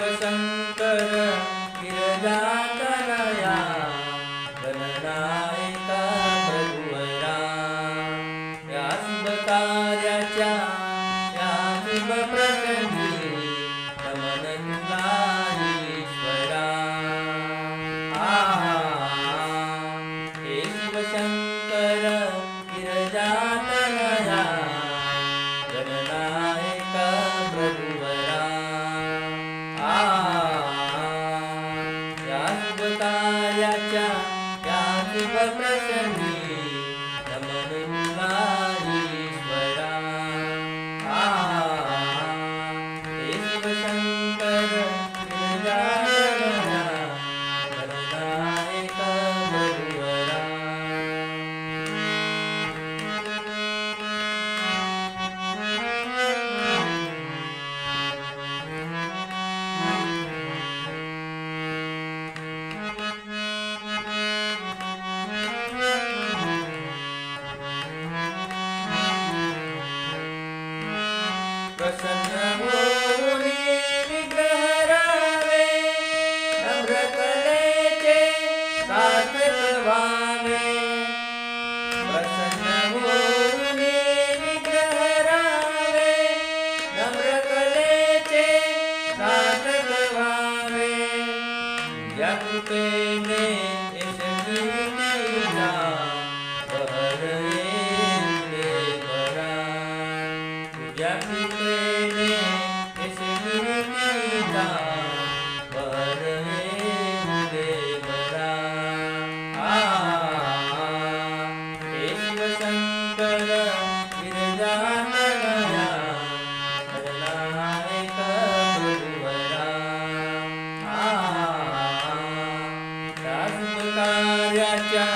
शिवशंकर गिरजातनया गणनायका प्रभुवरा या शुभ कार्याच्या या शुभ प्रसंगी नमन तुला ईश्वरा. हे शिवशंकर गिरजातनया गणनायका प्रभुवरा या शुभ कार्याच्या या शुभ प्रसंगी नमन तुला ईश्वरा. हे शिवशंकर गिरजातनया गणनायका प्रभुवरा. प्रसन्न होऊनी विग्रहावे नम्रकलेचे सार्थक व्हावे. प्रसन्न होऊनी विग्रहावे नम्रकलेचे सार्थक व्हावे. या कृपेने यशकीर्तीचा बहर येते बरा. तुझ्या कृपेने यशकीर्तीचा बहर येते बरा. हे शिवशंकर गिरजातनया गणनायका प्रभुवरा. या शुभ कार्याच्या